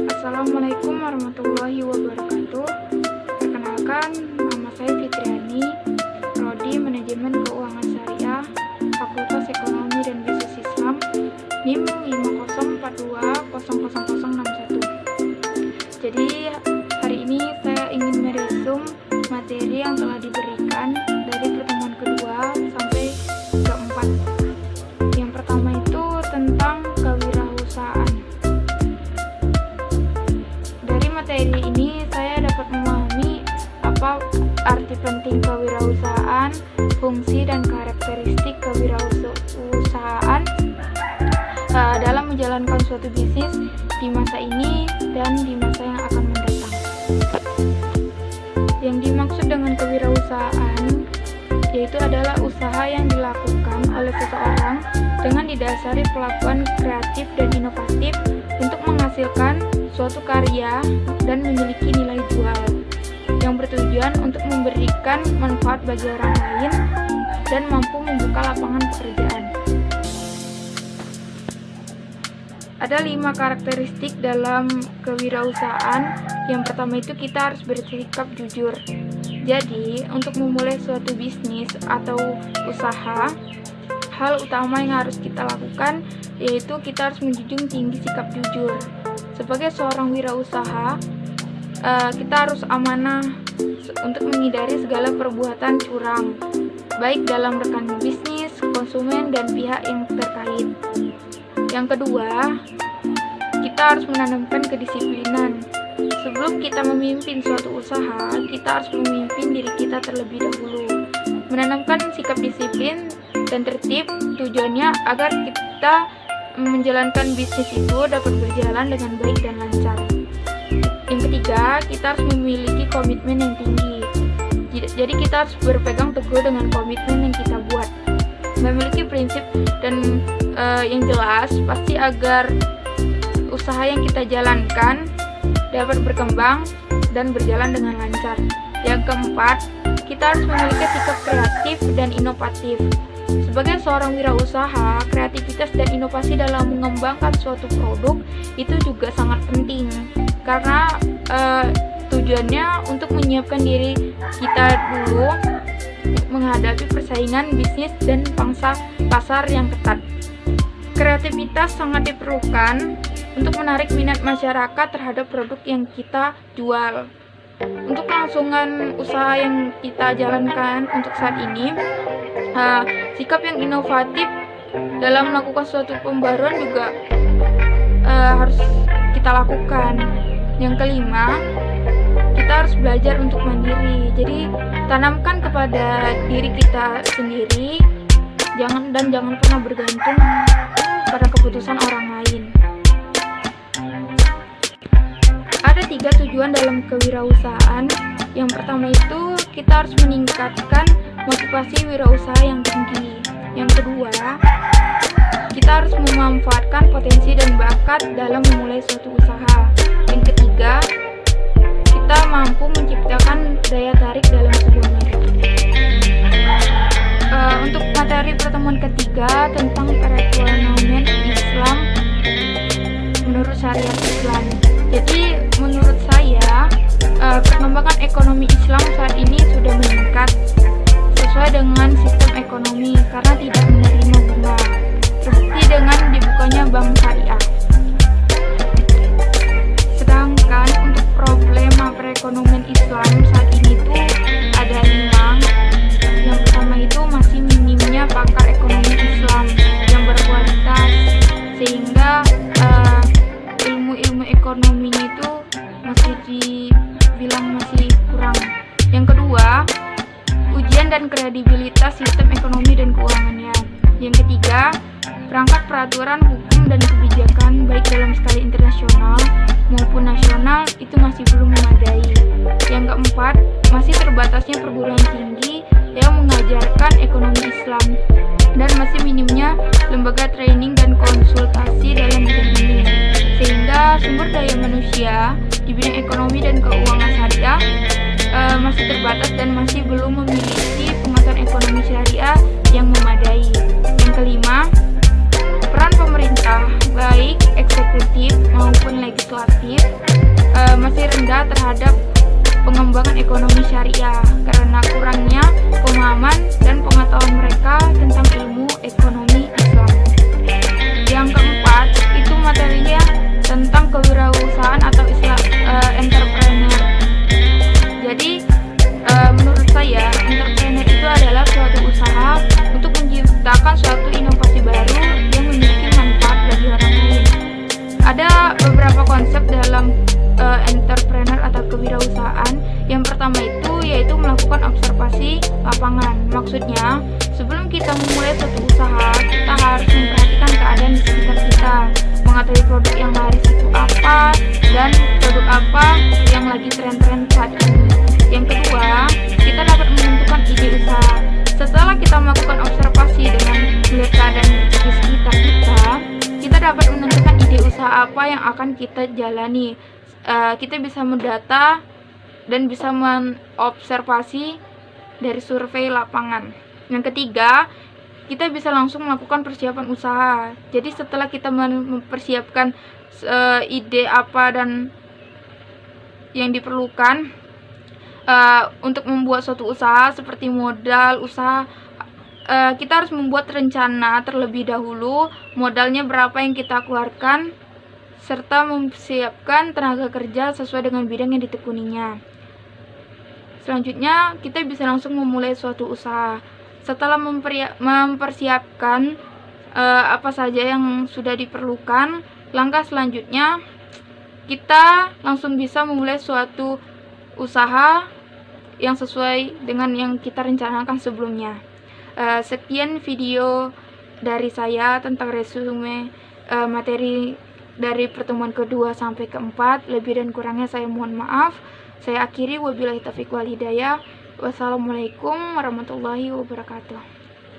Assalamualaikum warahmatullahi wabarakatuh. Perkenalkan, nama saya Fitriani, Prodi Manajemen Keuangan Syariah, Fakultas Ekonomi dan Bisnis Islam, NIM 504200061. Jadi, hari ini saya ingin meresum materi yang telah diberikan dari pertemuan kedua sampai keempat. Yang pertama itu tentang kewirausahaan. Dari materi ini saya dapat memahami apa arti penting kewirausahaan, fungsi dan karakteristik kewirausahaan dalam menjalankan suatu bisnis di masa ini dan di masa yang akan mendatang. Yang dimaksud dengan kewirausahaan yaitu adalah usaha yang dilakukan oleh seseorang dengan didasari pelakuan kreatif dan inovatif untuk menghasilkan suatu karya dan memiliki nilai jual yang bertujuan untuk memberikan manfaat bagi orang lain dan mampu membuka lapangan pekerjaan. Ada 5 karakteristik dalam kewirausahaan. Yang pertama itu kita harus bersikap jujur. Jadi, untuk memulai suatu bisnis atau usaha, hal utama yang harus kita lakukan yaitu kita harus menjunjung tinggi sikap jujur. Sebagai seorang wirausaha, kita harus amanah untuk menghindari segala perbuatan curang, baik dalam rekan bisnis, konsumen, dan pihak yang terkait. Yang kedua, kita harus menanamkan kedisiplinan. Sebelum kita memimpin suatu usaha, kita harus memimpin diri kita terlebih dahulu. Menanamkan sikap disiplin dan tertib tujuannya agar kita menjalankan bisnis itu dapat berjalan dengan baik dan lancar. Yang ketiga, kita harus memiliki komitmen yang tinggi. Jadi kita harus berpegang teguh dengan komitmen yang kita buat. Memiliki prinsip dan yang jelas pasti agar usaha yang kita jalankan dapat berkembang dan berjalan dengan lancar. Yang keempat, kita harus memiliki sikap kreatif dan inovatif. Sebagai seorang wirausaha, kreativitas dan inovasi dalam mengembangkan suatu produk itu juga sangat penting karena tujuannya untuk menyiapkan diri kita dulu menghadapi persaingan bisnis dan pangsa pasar yang ketat. Kreativitas sangat diperlukan untuk menarik minat masyarakat terhadap produk yang kita jual. Untuk kelangsungan usaha yang kita jalankan untuk saat ini, sikap yang inovatif dalam melakukan suatu pembaruan juga harus kita lakukan. Yang kelima, kita harus belajar untuk mandiri. Jadi tanamkan kepada diri kita sendiri, jangan pernah bergantung pada keputusan orang lain. Ada 3 tujuan dalam kewirausahaan. Yang pertama itu kita harus meningkatkan motivasi wirausaha yang tinggi. Yang kedua, kita harus memanfaatkan potensi dan bakat dalam memulai suatu usaha. Yang ketiga, kita mampu menciptakan daya tarik dalam sebuah merek. Untuk materi pertemuan ketiga tentang perekonomian Islam menurut syariat Islam. Jadi menurut saya perkembangan ekonomi Islam saat ini sudah meningkat sesuai dengan sistem ekonomi karena tidak menerima bunga, terbukti dengan dibukanya bank syariah. Sedangkan untuk problema perekonomian Islam saat ini tuh ada 5. Yang pertama itu masih minimnya pakar ekonomi Islam yang berkualitas sehingga ilmu ekonominya itu masih dibilang masih kurang. Yang kedua, ujian dan kredibilitas sistem ekonomi dan keuangannya. Yang ketiga, perangkat peraturan hukum dan kebijakan baik dalam skala internasional maupun nasional itu masih belum memadai. Yang keempat, masih terbatasnya perguruan tinggi yang mengajarkan ekonomi Islam dan masih minimnya lembaga training dan konsultasi dalam bidang ini, sehingga sumber daya manusia di bidang ekonomi dan keuangan syariah masih terbatas dan masih belum memiliki penguasaan ekonomi syariah yang memadai. Yang kelima, peran pemerintah, baik eksekutif maupun legislatif, masih rendah terhadap pengembangan ekonomi syariah karena kurangnya pemahaman dan pengetahuan mereka tentang ilmu ekonomi Islam. Yang keempat, itu materinya tentang kewirausahaan atau istilah entrepreneur. Jadi menurut saya, entrepreneur itu adalah suatu usaha untuk menciptakan suatu inovasi baru yang memiliki manfaat bagi orang lain. Ada beberapa konsep dalam entrepreneur atau kewirausahaan. Yang pertama itu yaitu melakukan observasi lapangan. Maksudnya, sebelum kita memulai suatu usaha, kita harus memperhatikan keadaan di sekitar kita, mengetahui produk yang laris itu apa dan produk apa yang lagi tren-tren saat ini. Yang kedua, kita dapat menentukan ide usaha. Setelah kita melakukan observasi dengan melihat keadaan di sekitar kita dapat menentukan ide usaha apa yang akan kita jalani. Kita bisa mendata dan bisa mengobservasi dari survei lapangan. Yang ketiga, kita bisa langsung melakukan persiapan usaha. Jadi setelah kita mempersiapkan ide apa dan yang diperlukan untuk membuat suatu usaha seperti modal usaha, kita harus membuat rencana terlebih dahulu, modalnya berapa yang kita keluarkan, serta mempersiapkan tenaga kerja sesuai dengan bidang yang ditekuninya. Selanjutnya, kita bisa langsung memulai suatu usaha. Setelah mempersiapkan apa saja yang sudah diperlukan, langkah selanjutnya kita langsung bisa memulai suatu usaha yang sesuai dengan yang kita rencanakan sebelumnya. Sekian video dari saya tentang resume materi dari pertemuan kedua sampai keempat. Lebih dan kurangnya saya mohon maaf. Saya akhiri, wabillahi taufiq wal hidayah. Wassalamualaikum warahmatullahi wabarakatuh.